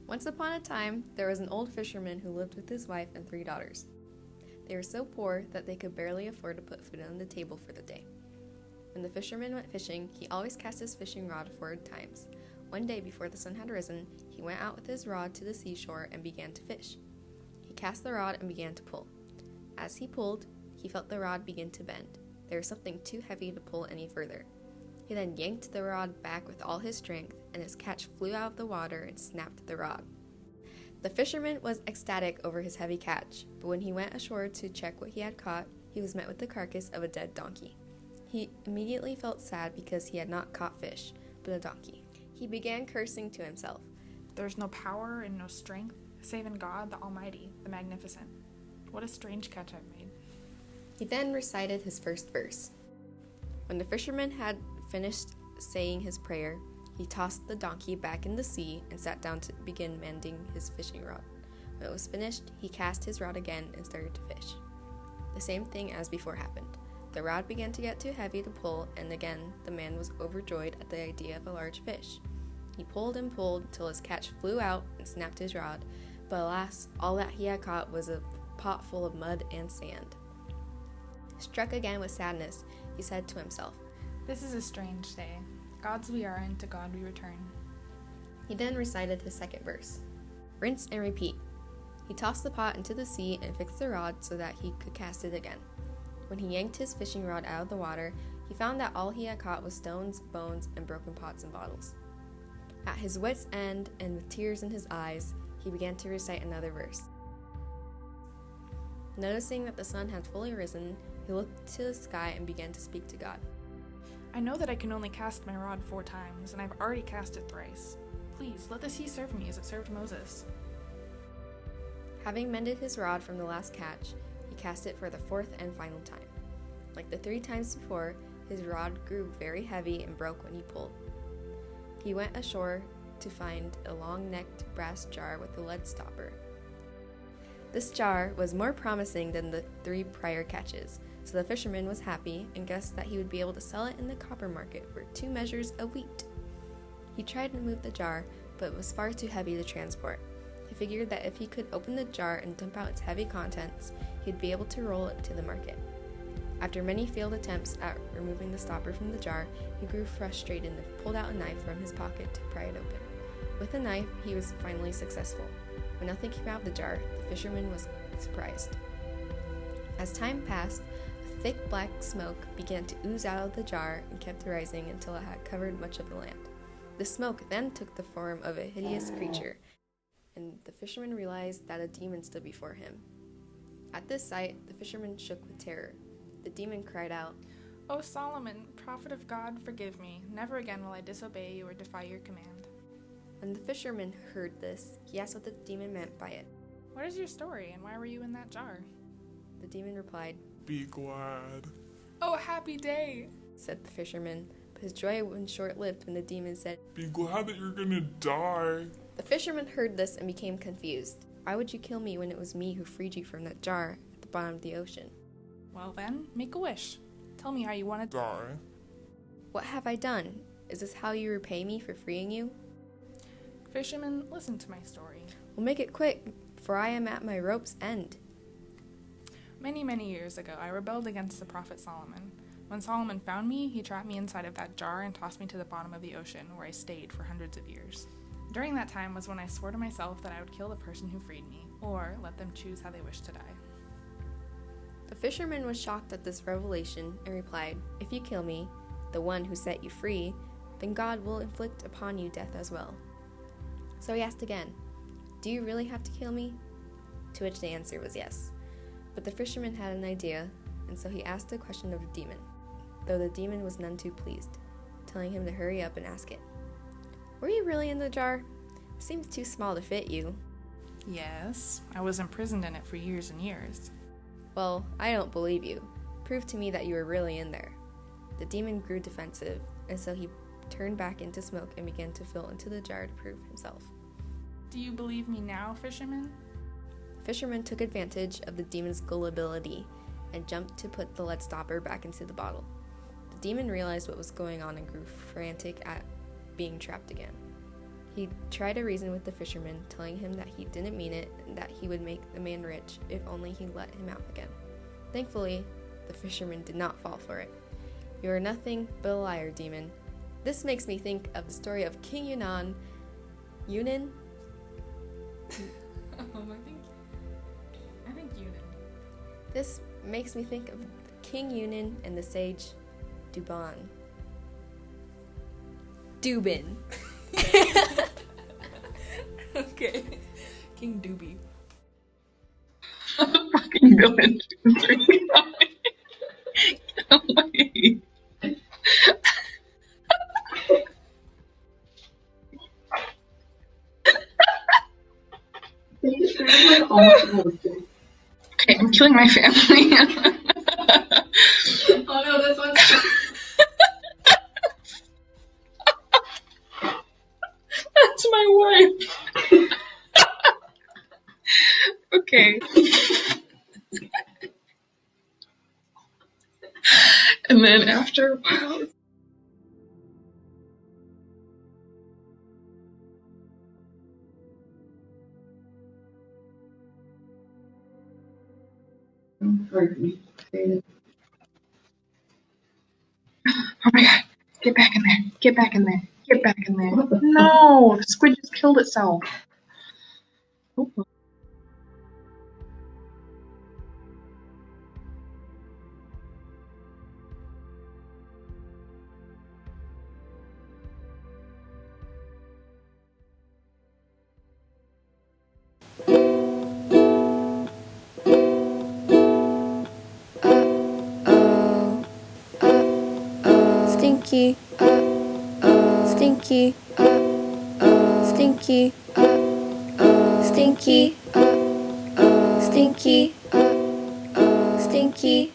Once upon a time, there was an old fisherman who lived with his wife and 3 daughters. They were so poor that they could barely afford to put food on the table for the day. When the fisherman went fishing, he always cast his fishing rod 4 times. One day before the sun had risen, he went out with his rod to the seashore and began to fish. He cast the rod and began to pull. As he pulled, he felt the rod begin to bend. There was something too heavy to pull any further. He then yanked the rod back with all his strength, and his catch flew out of the water and snapped the rod. The fisherman was ecstatic over his heavy catch, but when he went ashore to check what he had caught, he was met with the carcass of a dead donkey. He immediately felt sad because he had not caught fish, but a donkey. He began cursing to himself. There's no power and no strength, save in God, the Almighty, the Magnificent. What a strange catch I've made. He then recited his first verse. When the fisherman had finished saying his prayer, he tossed the donkey back in the sea and sat down to begin mending his fishing rod. When it was finished, he cast his rod again and started to fish. The same thing as before happened. The rod began to get too heavy to pull, and again the man was overjoyed at the idea of a large fish. He pulled and pulled till his catch flew out and snapped his rod, but alas, all that he had caught was a pot full of mud and sand. Struck again with sadness, he said to himself, This is a strange day. God's we are, and to God we return. He then recited his second verse. Rinse and repeat. He tossed the pot into the sea and fixed the rod so that he could cast it again. When he yanked his fishing rod out of the water, he found that all he had caught was stones, bones, and broken pots and bottles. At his wit's end, and with tears in his eyes, he began to recite another verse. Noticing that the sun had fully risen, he looked to the sky and began to speak to God. I know that I can only cast my rod 4 times, and I've already cast it thrice. Please, let the sea serve me as it served Moses. Having mended his rod from the last catch, he cast it for the 4th and final time. Like the 3 times before, his rod grew very heavy and broke when he pulled. He went ashore to find a long-necked brass jar with a lead stopper. This jar was more promising than the 3 prior catches, so the fisherman was happy and guessed that he would be able to sell it in the copper market for 2 measures of wheat. He tried to move the jar, but it was far too heavy to transport. He figured that if he could open the jar and dump out its heavy contents, he'd be able to roll it to the market. After many failed attempts at removing the stopper from the jar, he grew frustrated and pulled out a knife from his pocket to pry it open. With the knife, he was finally successful. When nothing came out of the jar, the fisherman was surprised. As time passed, a thick black smoke began to ooze out of the jar and kept rising until it had covered much of the land. The smoke then took the form of a hideous creature, and the fisherman realized that a demon stood before him. At this sight, the fisherman shook with terror. The demon cried out, O Solomon, prophet of God, forgive me. Never again will I disobey you or defy your command. When the fisherman heard this, he asked what the demon meant by it. What is your story, and why were you in that jar? The demon replied, Be glad. Oh, happy day! said the fisherman, but his joy was short-lived when the demon said, Be glad that you're gonna die. The fisherman heard this and became confused. Why would you kill me when it was me who freed you from that jar at the bottom of the ocean? Well then, make a wish. Tell me how you want to Die. What have I done? Is this how you repay me for freeing you? Fisherman, listen to my story. Well, make it quick, for I am at my rope's end. Many, many years ago, I rebelled against the prophet Solomon. When Solomon found me, he trapped me inside of that jar and tossed me to the bottom of the ocean, where I stayed for hundreds of years. During that time was when I swore to myself that I would kill the person who freed me, or let them choose how they wish to die. The fisherman was shocked at this revelation and replied, If you kill me, the one who set you free, then God will inflict upon you death as well. So he asked again, Do you really have to kill me? To which the answer was yes. But the fisherman had an idea, and so he asked the question of the demon, though the demon was none too pleased, telling him to hurry up and ask it. Were you really in the jar? It seems too small to fit you. Yes, I was imprisoned in it for years and years. Well, I don't believe you. Prove to me that you were really in there. The demon grew defensive, and so he turned back into smoke and began to fill into the jar to prove himself. Do you believe me now, fisherman? The fisherman took advantage of the demon's gullibility and jumped to put the lead stopper back into the bottle. The demon realized what was going on and grew frantic at being trapped again. He tried to reason with the fisherman, telling him that he didn't mean it and that he would make the man rich if only he let him out again. Thankfully, the fisherman did not fall for it. "You are nothing but a liar, demon." This makes me think of the story of King Yunan. Yunan? I think Yunan. This makes me think of King Yunan and the sage Duban. Dubin. Okay. King Doobie. Fucking go in 2, 3. Wait. Okay, I'm killing my family. Oh no, this one's. That's my wife. Okay. And then after a while. Oh my god. Get back in there. Get back in there. Get back in there. No, the squid just killed itself. Oh. Stinky. Stinky. Stinky. Stinky. Stinky. Stinky.